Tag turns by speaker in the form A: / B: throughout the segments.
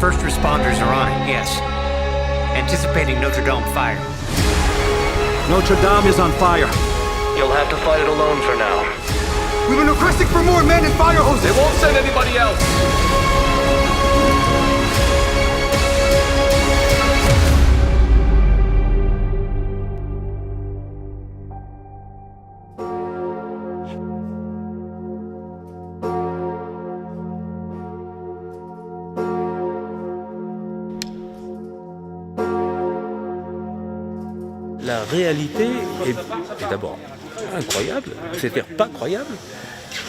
A: First responders are on it, yes. Anticipating Notre Dame fire.
B: Notre Dame is on fire.
C: You'll have to fight it alone for now.
D: We've been requesting for more men and fire hoses.
C: They won't send anybody else.
E: La réalité est d'abord incroyable, c'est-à-dire pas croyable,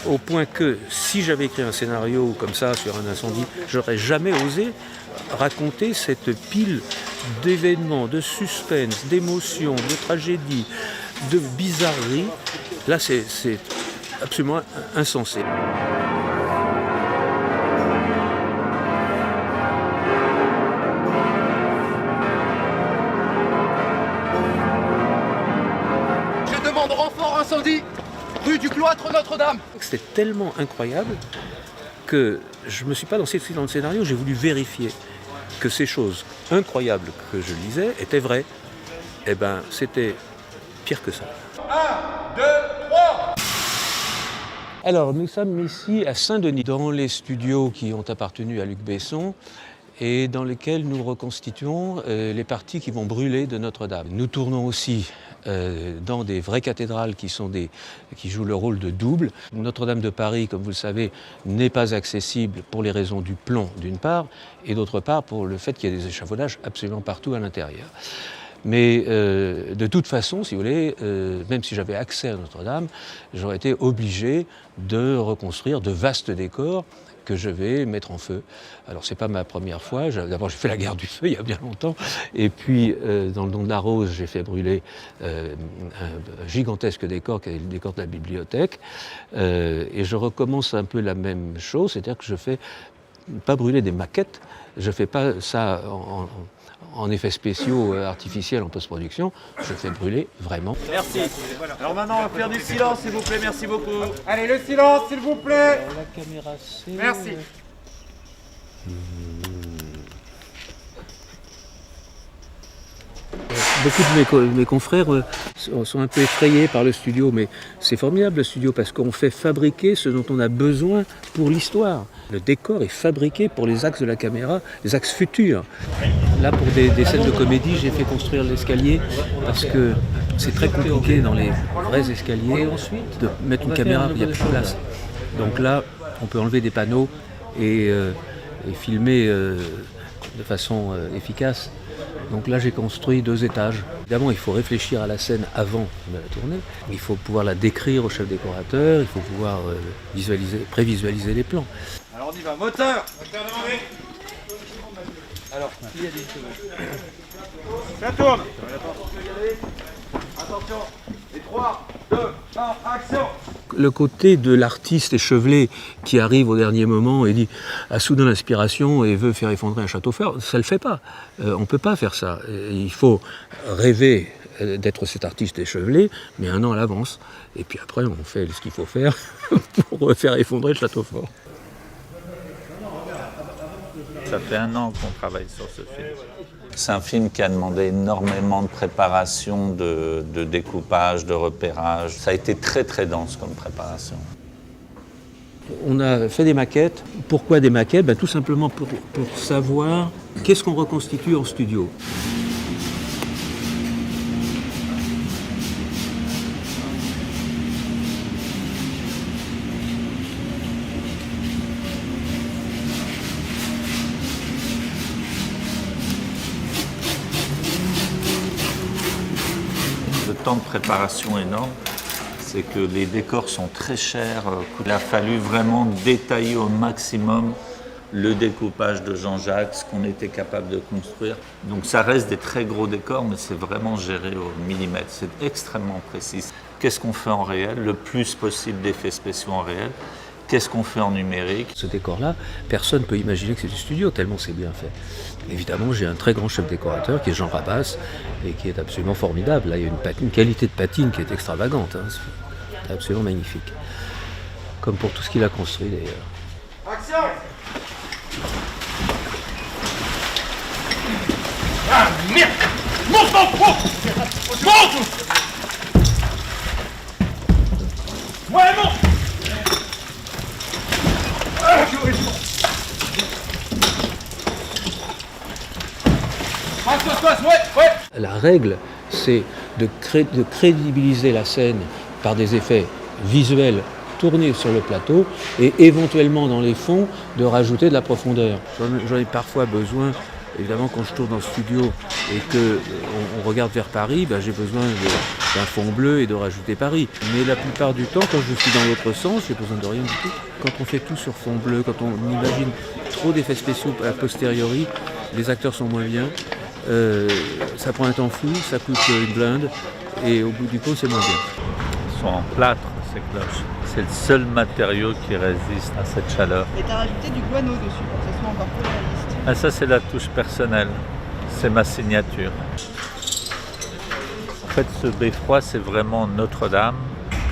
E: au point que si j'avais écrit un scénario comme ça sur un incendie, j'aurais jamais osé raconter cette pile d'événements, de suspense, d'émotions, de tragédies, de bizarreries. Là, c'est absolument insensé.
D: Renfort incendie, rue du Cloître Notre-Dame.
E: C'était tellement incroyable que je ne me suis pas lancé dans le scénario, j'ai voulu vérifier que ces choses incroyables que je lisais étaient vraies. Eh bien, c'était pire que ça.
D: 1, 2, 3.
E: Alors, nous sommes ici à Saint-Denis, dans les studios qui ont appartenu à Luc Besson et dans lesquels nous reconstituons les parties qui vont brûler de Notre-Dame. Nous tournons aussi dans des vraies cathédrales qui jouent le rôle de double. Notre-Dame de Paris, comme vous le savez, n'est pas accessible pour les raisons du plomb d'une part, et d'autre part pour le fait qu'il y a des échafaudages absolument partout à l'intérieur. Mais de toute façon, si vous voulez, même si j'avais accès à Notre-Dame, j'aurais été obligé de reconstruire de vastes décors que je vais mettre en feu. Alors c'est pas ma première fois, d'abord j'ai fait la guerre du feu il y a bien longtemps, et puis dans le Don de la Rose j'ai fait brûler un gigantesque décor qui est le décor de la bibliothèque, et je recommence un peu la même chose, c'est-à-dire que je fais pas brûler des maquettes, je fais pas ça en effets spéciaux artificiels en post-production, je fais brûler vraiment.
F: Merci. Alors maintenant, on va faire du silence, s'il vous plaît. Merci beaucoup.
D: Allez, le silence, s'il vous plaît.
E: La caméra, c'est...
D: Merci.
E: Beaucoup de mes confrères sont un peu effrayés par le studio, mais c'est formidable le studio parce qu'on fait fabriquer ce dont on a besoin pour l'histoire. Le décor est fabriqué pour les axes de la caméra, les axes futurs. Là, pour des scènes de comédie, j'ai fait construire l'escalier parce que c'est très compliqué dans les vrais escaliers de mettre une caméra, il n'y a plus de place. Donc là, on peut enlever des panneaux et filmer de façon efficace. Donc là, j'ai construit 2 étages. Évidemment, il faut réfléchir à la scène avant de la tourner. Il faut pouvoir la décrire au chef décorateur, il faut pouvoir prévisualiser les plans.
F: Alors on y va, moteur. Moteur demandé. Alors, qui a dit ça tourne. Attention, et 3, 2, 1, action.
E: Le côté de l'artiste échevelé qui arrive au dernier moment et a soudain l'inspiration et veut faire effondrer un château fort, ça ne le fait pas. On ne peut pas faire ça. Il faut rêver d'être cet artiste échevelé, mais 1 an à l'avance. Et puis après, on fait ce qu'il faut faire pour faire effondrer le château fort.
G: Ça fait 1 an qu'on travaille sur ce film. C'est un film qui a demandé énormément de préparation, de découpage, de repérage. Ça a été très très dense comme préparation.
E: On a fait des maquettes. Pourquoi des maquettes ? Tout simplement pour savoir qu'est-ce qu'on reconstitue en studio.
G: Le temps de préparation énorme, c'est que les décors sont très chers. Il a fallu vraiment détailler au maximum le découpage de Jean-Jacques, ce qu'on était capable de construire. Donc ça reste des très gros décors, mais c'est vraiment géré au millimètre. C'est extrêmement précis. Qu'est-ce qu'on fait en réel ? Le plus possible d'effets spéciaux en réel. Qu'est-ce qu'on fait en numérique ?
E: Ce décor-là, personne ne peut imaginer que c'est du studio, tellement c'est bien fait. Évidemment, j'ai un très grand chef décorateur qui est Jean Rabas et qui est absolument formidable. Là, il y a une qualité de patine qui est extravagante. C'est absolument magnifique. Comme pour tout ce qu'il a construit d'ailleurs.
D: Action.
F: Ah merde! Monte, monte, monte! Monte! Ouais, monte! Ouais.
E: La règle, c'est de crédibiliser la scène par des effets visuels tournés sur le plateau et éventuellement dans les fonds de rajouter de la profondeur. J'en ai parfois besoin, évidemment quand je tourne en studio et qu'on regarde vers Paris, j'ai besoin d'un fond bleu et de rajouter Paris. Mais la plupart du temps, quand je suis dans l'autre sens, j'ai besoin de rien du tout. Quand on fait tout sur fond bleu, quand on imagine trop d'effets spéciaux a posteriori, les acteurs sont moins bien. Ça prend un temps fou, ça coûte une blinde et au bout du compte c'est moins bien.
G: Ils sont en plâtre, ces cloches. C'est le seul matériau qui résiste à cette chaleur.
H: Et t'as rajouté du guano dessus pour que ça soit encore plus réaliste.
G: Ah, ça c'est la touche personnelle, c'est ma signature. En fait ce beffroi c'est vraiment Notre-Dame,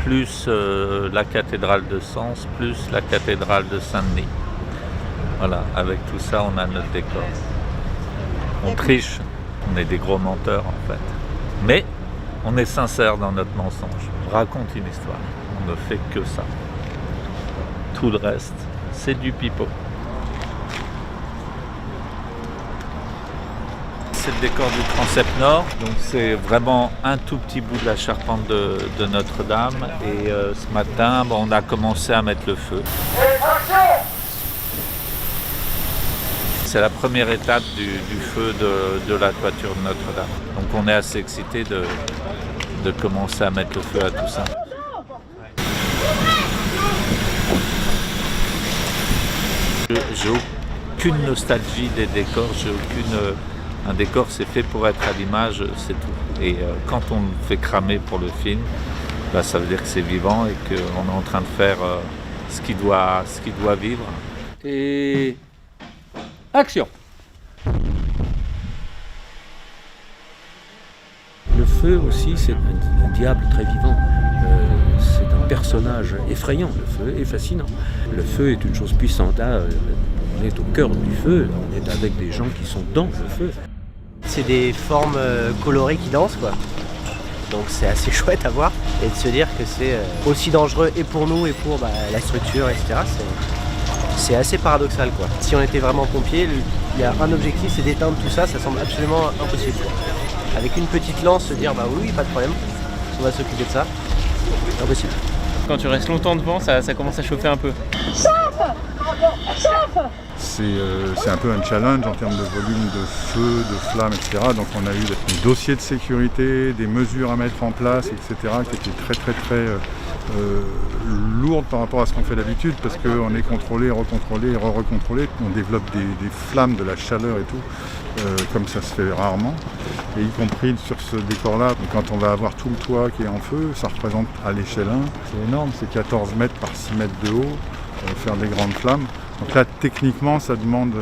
G: plus la cathédrale de Sens, plus la cathédrale de Saint-Denis. Voilà, avec tout ça on a notre décor. On triche, on est des gros menteurs en fait. Mais on est sincère dans notre mensonge. On raconte une histoire, on ne fait que ça. Tout le reste, c'est du pipeau. C'est le décor du transept nord, donc c'est vraiment un tout petit bout de la charpente de Notre-Dame. Et ce matin, on a commencé à mettre le feu. C'est la première étape du feu de la toiture de Notre-Dame. Donc on est assez excités de commencer à mettre le feu à tout ça. J'ai aucune nostalgie des décors, un décor c'est fait pour être à l'image, c'est tout. Et quand on le fait cramer pour le film, ça veut dire que c'est vivant et qu'on est en train de faire ce qu'il doit vivre.
E: Et action! Le feu aussi, c'est un diable très vivant. C'est un personnage effrayant. Le feu est fascinant. Le feu est une chose puissante. Là, on est au cœur du feu. On est avec des gens qui sont dans le feu.
I: C'est des formes colorées qui dansent, quoi. Donc c'est assez chouette à voir. Et de se dire que c'est aussi dangereux et pour nous et pour la structure, etc. C'est assez paradoxal, quoi. Si on était vraiment pompier, il y a un objectif, c'est d'éteindre tout ça. Ça semble absolument impossible, quoi. Avec une petite lance, se dire oui, pas de problème, on va s'occuper de ça. C'est impossible.
J: Quand tu restes longtemps devant, ça commence à chauffer un peu.
K: C'est un peu un challenge en termes de volume de feu, de flammes, etc. Donc on a eu des dossiers de sécurité, des mesures à mettre en place, etc. qui étaient très lourdes par rapport à ce qu'on fait d'habitude parce qu'on est contrôlé, recontrôlé, re-recontrôlé. On développe des flammes, de la chaleur et tout, comme ça se fait rarement. Et y compris sur ce décor-là, quand on va avoir tout le toit qui est en feu, ça représente à l'échelle 1, c'est énorme, c'est 14 mètres par 6 mètres de haut, faire des grandes flammes. Donc là, techniquement, ça demande,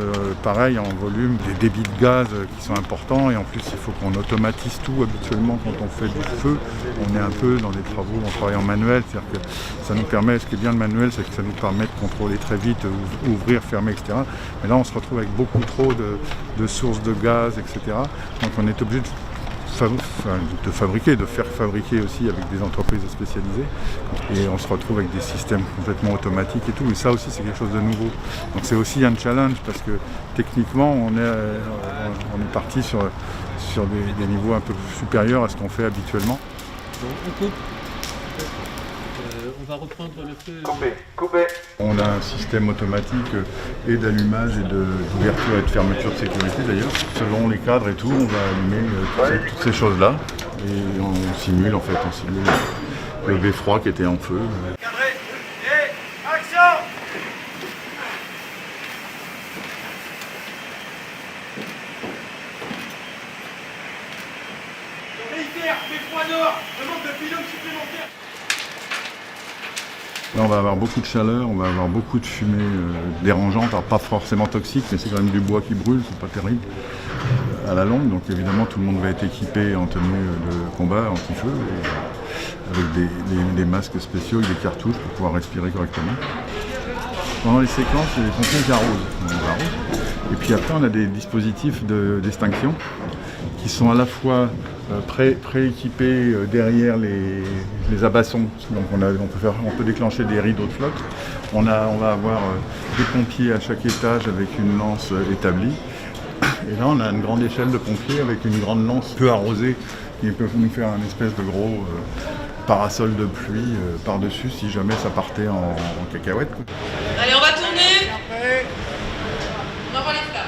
K: pareil, en volume, des débits de gaz qui sont importants. Et en plus, il faut qu'on automatise tout. Habituellement, quand on fait du feu, on est un peu dans des travaux, on travaille en manuel. C'est-à-dire que ça nous permet, ce qui est bien le manuel, c'est que ça nous permet de contrôler très vite, ouvrir, fermer, etc. Mais là, on se retrouve avec beaucoup trop de sources de gaz, etc. Donc on est obligé de faire fabriquer aussi avec des entreprises spécialisées et on se retrouve avec des systèmes complètement automatiques et tout, et ça aussi c'est quelque chose de nouveau. Donc c'est aussi un challenge parce que techniquement on est parti sur des niveaux un peu supérieurs à ce qu'on fait habituellement.
E: Donc on coupe. On va reprendre le feu.
K: Coupé. On a un système automatique et d'allumage et d'ouverture et de fermeture de sécurité d'ailleurs. Selon les cadres et tout, on va allumer toutes ces choses-là. Et on simule le beffroi qui était en feu.
F: Cadré et action! Réitère, beffroi nord, demande de pylône supplémentaire.
K: Là, on va avoir beaucoup de chaleur, on va avoir beaucoup de fumée dérangeante, alors pas forcément toxique, mais c'est quand même du bois qui brûle, c'est pas terrible à la longue. Donc évidemment, tout le monde va être équipé en tenue de combat, anti-feu, avec des masques spéciaux, des cartouches pour pouvoir respirer correctement. Pendant les séquences, il y a des pompiers qui arrosent. Et puis après, on a des dispositifs d'extinction qui sont à la fois prééquipés derrière les abassons. Donc on peut déclencher des rideaux de flotte. On va avoir des pompiers à chaque étage avec une lance établie. Et là, on a une grande échelle de pompiers avec une grande lance peu arrosée qui peut nous faire un espèce de gros parasol de pluie par-dessus si jamais ça partait en cacahuète.
H: Allez, on va tourner. On envoie les flammes.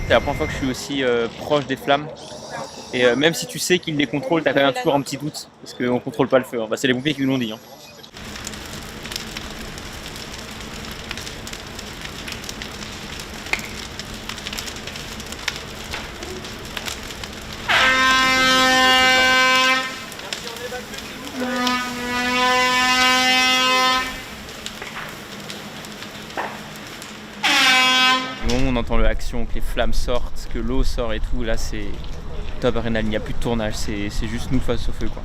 J: C'est la première fois que je suis aussi proche des flammes. Et même si tu sais qu'ils les contrôlent, t'as quand même toujours un petit doute. Parce qu'on contrôle pas le feu. Bah, c'est les pompiers qui nous l'ont dit. Hein. Du moment où on entend l'action, que les flammes sortent, que l'eau sort et tout, là c'est top adrénaline, il n'y a plus de tournage, c'est juste nous face au feu, quoi.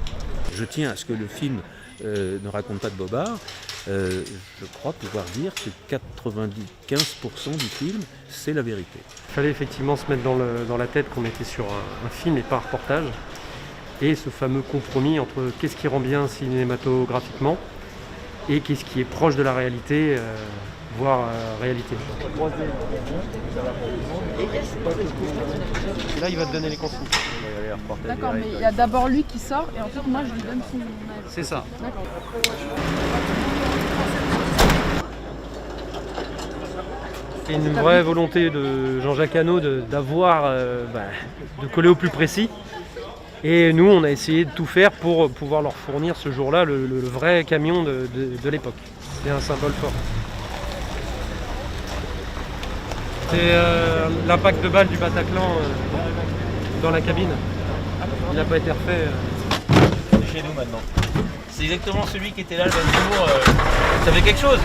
E: Je tiens à ce que le film ne raconte pas de bobards. Je crois pouvoir dire que 95% du film, c'est la vérité.
L: Il fallait effectivement se mettre dans la tête qu'on était sur un film et pas un reportage. Et ce fameux compromis entre qu'est-ce qui rend bien cinématographiquement et qu'est-ce qui est proche de la réalité, voire réalité.
I: Et là, il va te donner les consignes.
H: D'accord, mais il y a d'abord lui qui sort et ensuite moi je lui donne son...
L: C'est ça.
H: D'accord.
L: C'est une vraie volonté de Jean-Jacques Hano de coller au plus précis. Et nous, on a essayé de tout faire pour pouvoir leur fournir ce jour-là le vrai camion de l'époque. C'est un symbole fort. C'est l'impact de balle du Bataclan dans la cabine. Il n'a pas été refait.
J: C'est chez nous maintenant. C'est exactement celui qui était là le même jour. Ça fait quelque chose.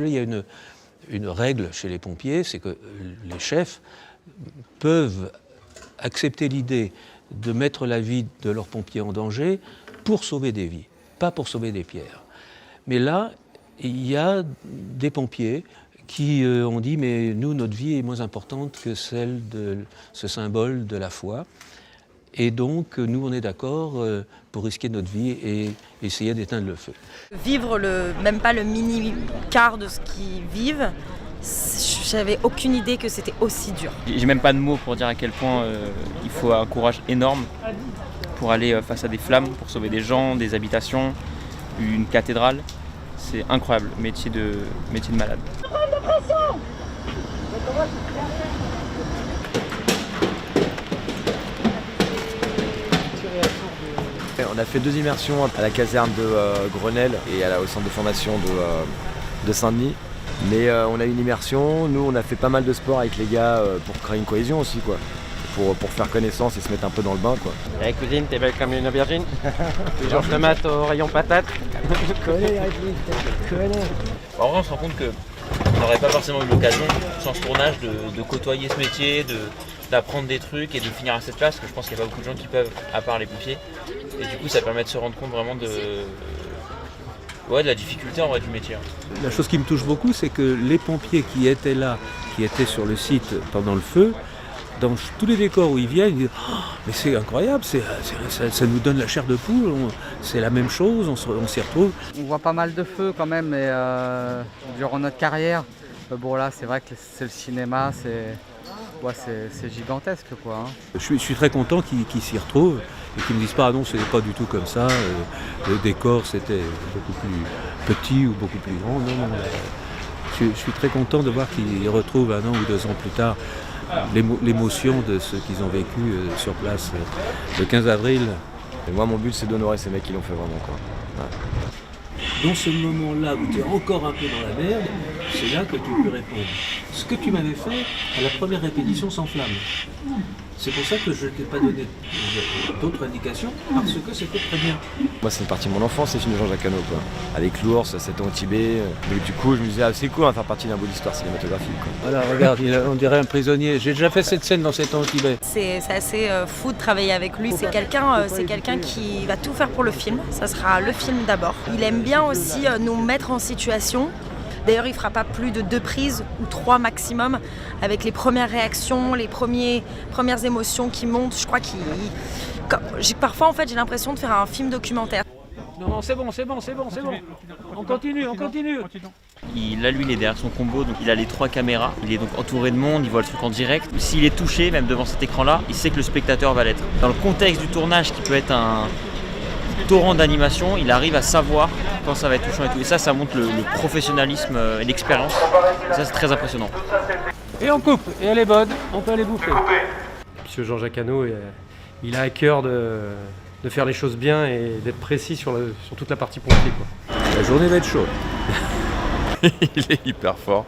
E: Il y a une règle chez les pompiers, c'est que les chefs peuvent accepter l'idée de mettre la vie de leurs pompiers en danger pour sauver des vies, pas pour sauver des pierres. Mais là, il y a des pompiers qui ont dit « mais nous, notre vie est moins importante que celle de ce symbole de la foi ». Et donc, nous, on est d'accord pour risquer notre vie et essayer d'éteindre le feu.
M: Vivre même pas le mini-quart de ce qu'ils vivent, j'avais aucune idée que c'était aussi dur.
J: J'ai même pas de mots pour dire à quel point il faut un courage énorme pour aller face à des flammes, pour sauver des gens, des habitations, une cathédrale. C'est incroyable, métier de malade.
I: On a fait 2 immersions à la caserne de Grenelle et au centre de formation de Saint-Denis. Mais on a une immersion, nous on a fait pas mal de sport avec les gars pour créer une cohésion aussi, quoi. Pour faire connaissance et se mettre un peu dans le bain, quoi.
L: Hey, cousine, t'es belle comme une aubergine. Toujours tomate au rayon patate.
I: Connais.
J: En vrai, on se rend compte qu'on n'aurait pas forcément eu l'occasion, sans ce tournage, de côtoyer ce métier, d'apprendre des trucs et de finir à cette place, parce que je pense qu'il n'y a pas beaucoup de gens qui peuvent, à part les pompiers. Et du coup, ça permet de se rendre compte vraiment de la difficulté en vrai du métier.
E: La chose qui me touche beaucoup, c'est que les pompiers qui étaient là, qui étaient sur le site pendant le feu, dans tous les décors où ils viennent, ils disent oh, mais c'est incroyable, ça nous donne la chair de poule, c'est la même chose, on s'y retrouve.
D: On voit pas mal de feux quand même, mais durant notre carrière, bon là c'est vrai que c'est le cinéma, c'est gigantesque quoi. Hein.
E: Je suis très content qu'ils s'y retrouvent et qu'ils me disent pas ah non c'est pas du tout comme ça, le décor c'était beaucoup plus petit ou beaucoup plus grand. Non. Je suis très content de voir qu'ils retrouvent 1 an ou 2 ans plus tard l'émotion de ce qu'ils ont vécu sur place le 15 avril.
I: Et moi mon but c'est d'honorer ces mecs qui l'ont fait vraiment, quoi. Ouais.
E: Dans ce moment-là où tu es encore un peu dans la merde, c'est là que tu peux répondre. ce que tu m'avais fait à la première répétition sans flamme. C'est pour ça que je ne t'ai pas donné d'autres indications, parce que c'était très bien.
N: Moi, c'est une partie de mon enfance, ces films de Jean-Jacques Hano, quoi. Avec l'ours, 7 ans au Tibet. Donc, du coup, je me disais, c'est cool, on va faire partie d'un bout d'histoire cinématographique, quoi.
E: Voilà, regarde, on dirait un prisonnier. J'ai déjà fait cette scène dans 7 ans au Tibet.
M: C'est assez fou de travailler avec lui. C'est quelqu'un qui va tout faire pour le film. Ça sera le film d'abord. Il aime bien aussi nous mettre en situation. D'ailleurs, il ne fera pas plus de 2 prises ou 3 maximum avec les premières réactions, les premières émotions qui montent. Je crois parfois, en fait, j'ai l'impression de faire un film documentaire.
E: Non, c'est bon. On continue.
J: Lui, il est derrière son combo, donc il a les 3 caméras. Il est donc entouré de monde, il voit le truc en direct. S'il est touché, même devant cet écran-là, il sait que le spectateur va l'être. Dans le contexte du tournage, qui peut être un torrent d'animation, il arrive à savoir quand ça va être touchant et tout. Et ça montre le professionnalisme et l'expérience. Et ça, c'est très impressionnant.
E: Et on coupe, et elle est bonne, on peut aller bouffer.
L: Monsieur Jean-Jacques Hano, il a à cœur de faire les choses bien et d'être précis sur toute la partie pompier, quoi.
N: La journée va être chaude.
O: Il est hyper fort.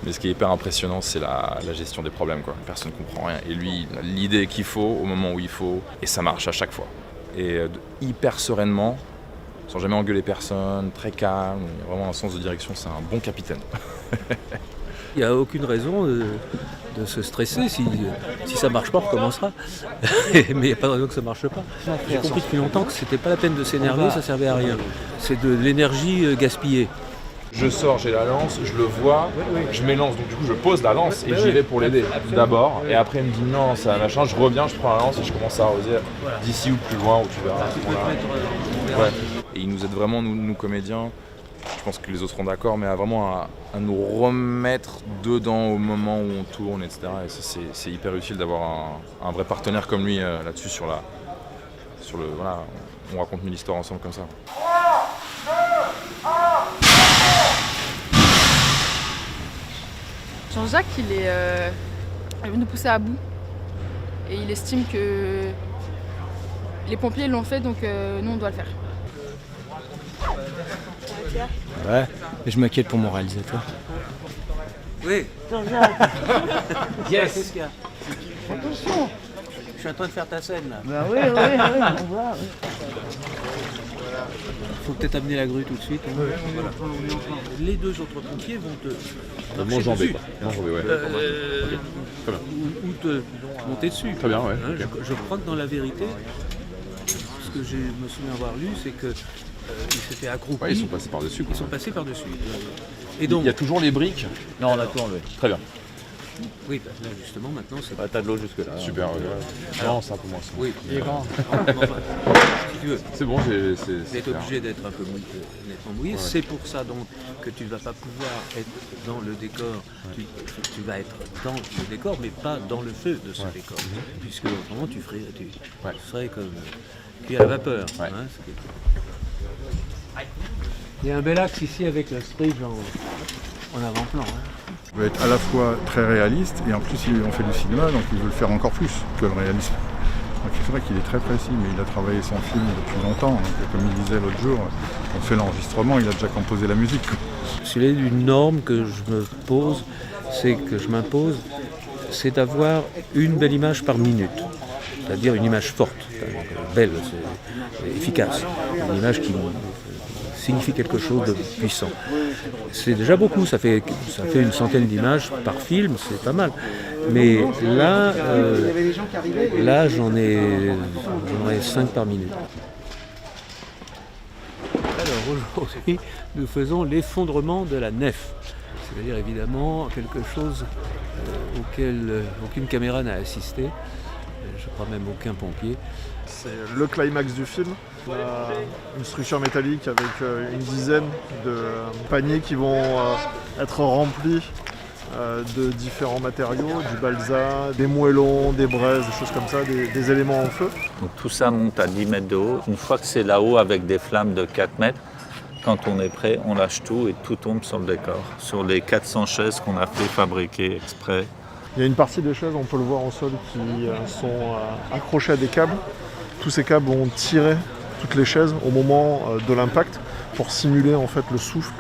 O: Mais ce qui est hyper impressionnant, c'est la gestion des problèmes, quoi. Personne ne comprend rien. Et lui, il a l'idée qu'il faut, au moment où il faut, et ça marche à chaque fois. Et hyper sereinement, sans jamais engueuler personne, très calme, il y a vraiment un sens de direction, c'est un bon capitaine.
E: Il n'y a aucune raison de se stresser, si ça ne marche pas, on recommencera. Mais il n'y a pas de raison que ça ne marche pas. J'ai compris depuis longtemps que c'était pas la peine de s'énerver, ça ne servait à rien. C'est de l'énergie gaspillée.
O: Je sors, j'ai la lance, je le vois, je m'élance, donc du coup je pose la lance et j'y vais pour l'aider d'abord. Et après il me dit non, ça machin, je reviens, je prends la lance et je commence à arroser d'ici ou plus loin où tu verras. Ouais. Et il nous aide vraiment, nous comédiens, je pense que les autres seront d'accord, mais à nous remettre dedans au moment où on tourne, etc. Et ça c'est hyper utile d'avoir un vrai partenaire comme lui là-dessus voilà, on raconte 1000 histoires ensemble comme ça.
P: Jean-Jacques, il veut nous pousser à bout et il estime que les pompiers l'ont fait, donc nous on doit le faire.
N: Ouais, mais je m'inquiète pour mon réalisateur.
E: Oui.
P: Jean-Jacques.
E: Yes. Qu'est-ce qu'il y a ? Attention. Je suis en train de faire ta scène là.
P: Bah oui, on voit.
E: Il faut peut-être amener la grue tout de suite. Hein. Voilà. Les 2 autres pompiers vont te marcher dessus. Ou te monter dessus.
O: Très bien, ouais.
E: Hein, okay. Je crois que dans la vérité, ce que je me souviens avoir lu, c'est que ils s'étaient accroupis.
O: Ouais, ils sont passés par-dessus.
E: Ils sont passés par-dessus.
O: Et donc, il y a toujours les briques.
J: Non, on a tout enlevé.
O: Très bien.
E: Oui, bah, là justement, maintenant c'est.
O: T'as de l'eau jusque-là. Super,
E: Alors,
O: non, c'est un peu moins ça.
E: Oui, il est grand. Si tu veux.
O: C'est bon,
E: c'est obligé d'être un peu nettement mouillé.
O: Ouais.
E: C'est pour ça donc que tu ne vas pas pouvoir être dans le décor. Ouais. Tu vas être dans le décor, mais pas dans le feu de ce décor. Puisque autrement tu serais comme cuit à la vapeur. Ouais. Hein, il y a un bel axe ici avec la stridge en avant-plan. Hein.
K: Il veut être à la fois très réaliste et en plus on fait du cinéma, donc il veut le faire encore plus que le réalisme. Donc c'est vrai qu'il est très précis, mais il a travaillé son film depuis longtemps. Donc, comme il disait l'autre jour, on fait l'enregistrement, il a déjà composé la musique.
E: S'il y a une norme que je m'impose, c'est d'avoir une belle image par minute. C'est-à-dire une image forte, belle, efficace. Une image qui signifie quelque chose de puissant. C'est déjà beaucoup, ça fait une centaine d'images par film, c'est pas mal. Mais là j'en ai 5 par minute. Alors aujourd'hui, nous faisons l'effondrement de la nef. C'est-à-dire évidemment quelque chose auquel aucune caméra n'a assisté. Je crois même aucun pompier.
Q: C'est le climax du film. On a une structure métallique avec une dizaine de paniers qui vont être remplis de différents matériaux, du balsa, des moellons, des braises, des choses comme ça, des éléments en feu.
G: Donc tout ça monte à 10 mètres de haut. Une fois que c'est là-haut avec des flammes de 4 mètres, quand on est prêt, on lâche tout et tout tombe sur le décor. Sur les 400 chaises qu'on a fait fabriquer exprès.
Q: Il y a une partie des chaises, on peut le voir au sol, qui sont accrochées à des câbles. Tous ces câbles vont tirer toutes les chaises au moment de l'impact pour simuler en fait le souffle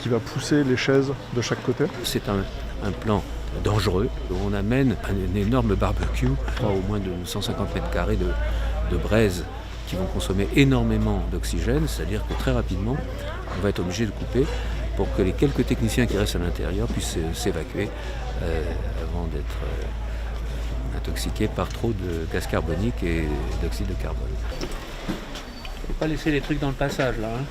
Q: qui va pousser les chaises de chaque côté.
E: C'est un plan dangereux. On amène un énorme barbecue, au moins de 150 mètres carrés de braise qui vont consommer énormément d'oxygène, c'est-à-dire que très rapidement, on va être obligé de couper pour que les quelques techniciens qui restent à l'intérieur puissent s'évacuer avant d'être intoxiqués par trop de gaz carbonique et d'oxyde de carbone. Il ne faut pas laisser les trucs dans le passage là. Hein.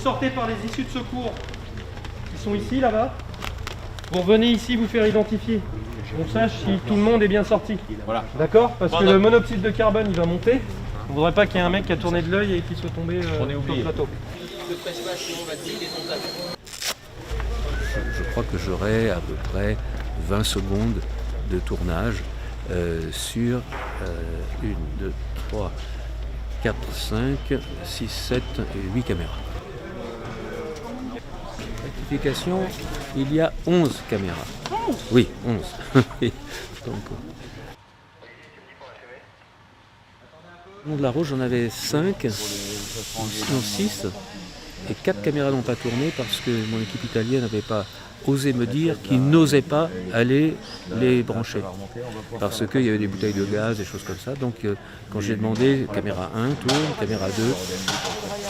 L: Sortez par les issues de secours. Ils sont ici, là-bas. Vous revenez ici vous faire identifier. On sache si tout le monde est bien sorti. Voilà. D'accord? Parce que le monoxyde de carbone, il va monter. On ne voudrait pas qu'il y ait un mec qui a tourné de l'œil et qui soit tombé sur le plateau.
E: Je crois que j'aurai à peu près 20 secondes de tournage sur 1, 2, 3, 4, 5, 6, 7 et 8 caméras. Rectification, il y a 11 caméras. Oui, 11. Donc, au de la Rose, j'en avais 5, sinon 6, et 4 caméras n'ont pas tourné parce que mon équipe italienne n'avait pas osé me dire qu'ils n'osaient pas aller les brancher. Parce qu'il y avait des bouteilles de gaz, des choses comme ça. Donc quand j'ai demandé, caméra 1 tourne, caméra 2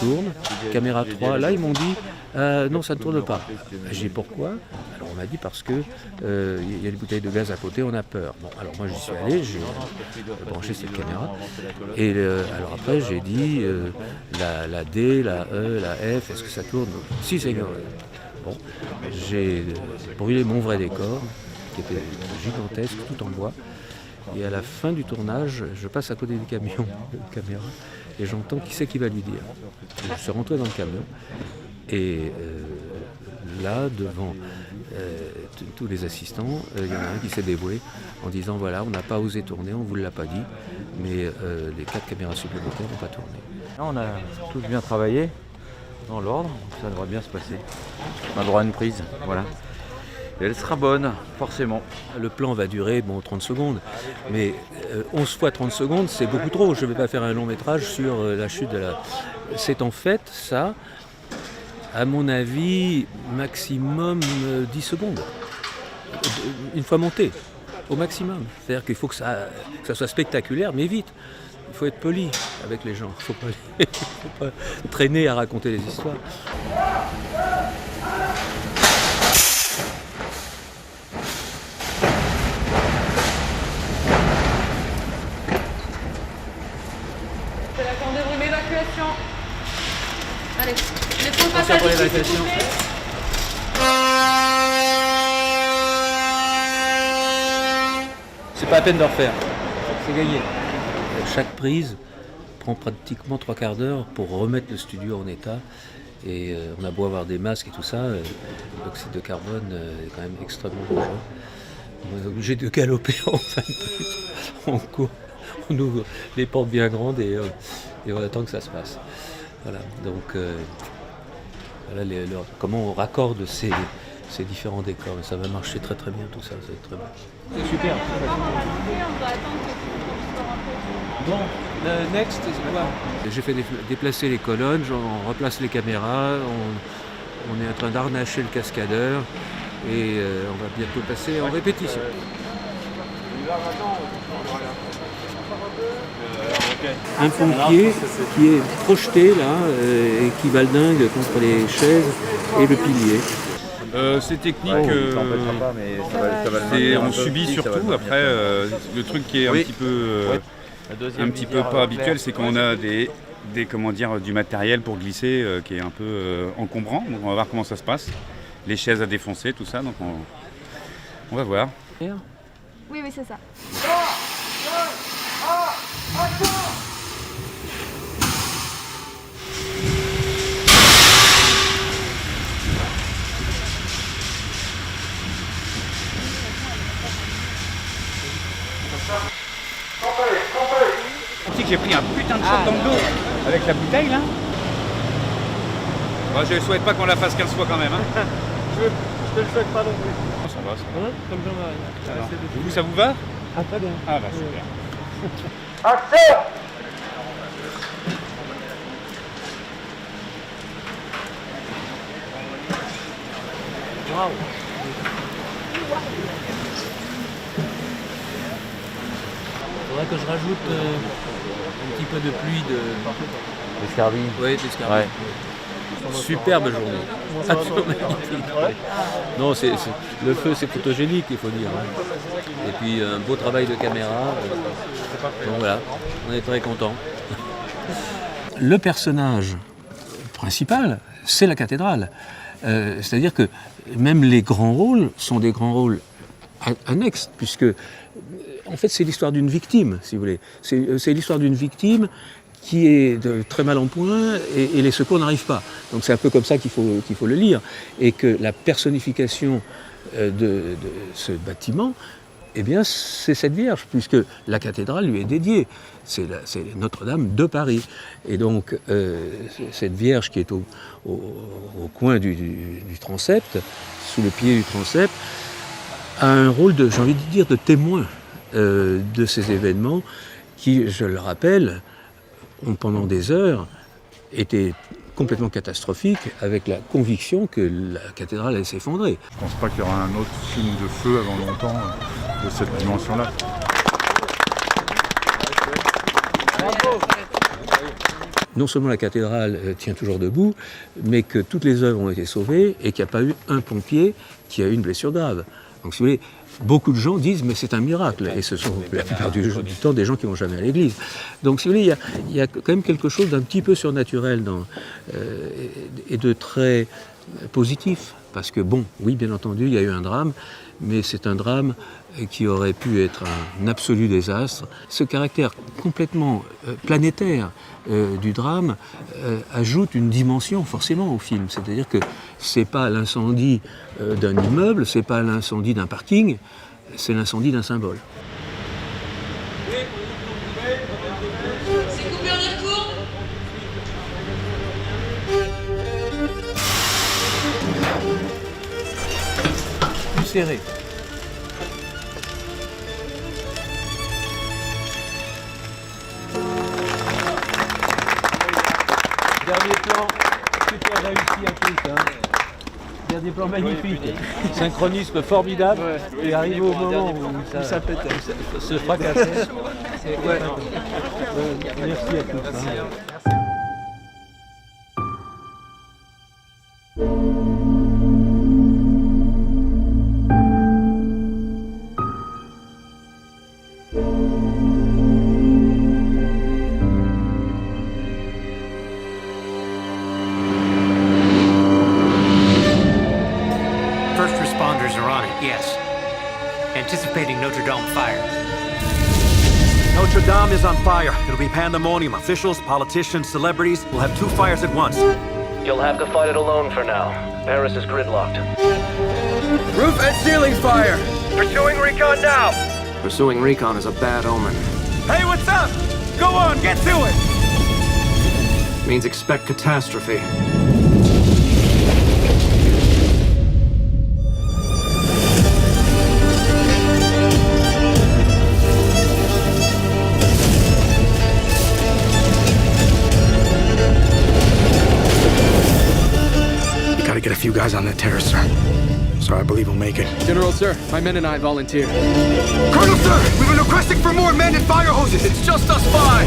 E: tourne, caméra 3, là ils m'ont dit non, ça ne tourne pas. J'ai dit pourquoi? Alors on m'a dit parce que il y a des bouteilles de gaz à côté, on a peur. Bon, alors moi j'y suis allé, j'ai branché cette caméra. Et alors après j'ai dit la D, la E, la F, est-ce que ça tourne? Si, c'est bon, j'ai brûlé mon vrai décor, qui était gigantesque, tout en bois. Et à la fin du tournage, je passe à côté du camion de caméra et j'entends qui c'est qui va lui dire. Je suis rentré dans le camion et là, devant tous les assistants, il y en a un qui s'est dévoué en disant voilà, on n'a pas osé tourner, on ne vous l'a pas dit, mais les 4 caméras supplémentaires n'ont pas tourné.
R: On a tous bien travaillé. Dans l'ordre, ça devrait bien se passer. On a droit à une prise, voilà. Et elle sera bonne, forcément.
E: Le plan va durer 30 secondes, mais 11 fois 30 secondes, c'est beaucoup trop. Je ne vais pas faire un long métrage sur la chute de la... C'est en fait ça, à mon avis, maximum 10 secondes. Une fois monté, au maximum. C'est-à-dire qu'il faut que ça soit spectaculaire, mais vite. Il faut être poli avec les gens, il ne faut pas traîner à raconter des histoires.
H: C'est la grande roue d'évacuation. Allez, les points de
E: Attention pour
H: passage ici,
E: l'évacuation.
H: s'il vous plaît.
E: C'est pas la peine de refaire, c'est gagné. Chaque prise prend pratiquement 3 quarts d'heure pour remettre le studio en état. Et on a beau avoir des masques et tout ça, l'oxyde de carbone est quand même extrêmement dangereux. On est obligé de galoper en fin de prise. On court, on ouvre les portes bien grandes et on attend que ça se passe. Voilà, donc voilà comment on raccorde ces différents décors. Ça va marcher très très bien tout ça, ça va être très bien. C'est super. Bon, le next, c'est quoi? J'ai fait déplacer les colonnes, on replace les caméras, on est en train d'harnacher le cascadeur et on va bientôt passer en répétition. Un pompier qui est projeté là et qui valdingue contre les chaises et le pilier.
S: C'est technique, on subit surtout. Après, le truc qui est un petit peu pas habituel, c'est qu'on a du matériel pour glisser qui est un peu encombrant. Donc on va voir comment ça se passe. Les chaises à défoncer, tout ça. Donc on va voir.
H: Oui, c'est ça.
S: J'ai pris un putain de shot dans le dos avec la bouteille là. Bon, je ne souhaite pas qu'on la fasse 15 fois quand même. Hein.
L: Je te le souhaite pas non plus.
S: Ça va, ça va.
L: Comme Jean-Marie.
S: Vous, ça vous va?
L: Ah, très bien.
S: Ah bah super.
F: Action!
E: Bravo. Faudrait que je rajoute un petit peu de pluie
R: L'escarbille.
E: Oui, d'escarbille.
R: Ouais.
E: Superbe journée. Absolument magnifique. Non, le feu c'est photogénique, il faut dire. Et puis un beau travail de caméra. Donc voilà, on est très contents. Le personnage principal, c'est la cathédrale. C'est-à-dire que même les grands rôles sont des grands rôles annexes, puisque en fait c'est l'histoire d'une victime, si vous voulez. C'est l'histoire d'une victime qui est très mal en point et les secours n'arrivent pas. Donc c'est un peu comme ça qu'il faut le lire. Et que la personnification de ce bâtiment, eh bien c'est cette Vierge, puisque la cathédrale lui est dédiée. C'est Notre-Dame de Paris. Et donc cette Vierge qui est au coin du transept, sous le pied du transept, a un rôle, j'ai envie de dire, de témoin de ces événements qui, je le rappelle, pendant des heures, étaient complètement catastrophiques, avec la conviction que la cathédrale allait s'effondrer.
K: Je ne pense pas qu'il y aura un autre film de feu avant longtemps de cette dimension-là.
E: Non seulement la cathédrale tient toujours debout, mais que toutes les œuvres ont été sauvées et qu'il n'y a pas eu un pompier qui a eu une blessure grave. Donc si vous voulez, beaucoup de gens disent mais c'est un miracle, et ce sont la plupart du temps des gens qui ne vont jamais à l'église. Donc si vous voulez, il y a quand même quelque chose d'un petit peu surnaturel et de très positif. Parce que bon, oui, bien entendu, il y a eu un drame, mais c'est un drame qui aurait pu être un absolu désastre. Ce caractère complètement planétaire du drame ajoute une dimension forcément au film. C'est-à-dire que c'est pas l'incendie d'un immeuble, c'est pas l'incendie d'un parking, c'est l'incendie d'un symbole.
H: C'est coupé, on y retourne.
E: Plus serré. Dernier plan, super réussi à tous. Dernier plan magnifique. Synchronisme formidable. Ouais. Et arrivé au moment où ça pète. Se fracassait. Ouais. Merci à tous. Merci.
A: Yes. Anticipating Notre Dame fire.
B: Notre Dame is on fire. It'll be pandemonium. Officials, politicians, celebrities will have two fires at once.
C: You'll have to fight it alone for now. Paris is gridlocked.
B: Roof and ceiling fire!
C: Pursuing recon now!
B: Pursuing recon is a bad omen. Hey, what's up? Go on, get to it! Means expect catastrophe.
T: Get a few guys on that terrace, sir. So I believe we'll make it.
U: General, sir, my men and I volunteer.
T: Colonel, sir! We've been requesting for more men and fire hoses! It's just us five!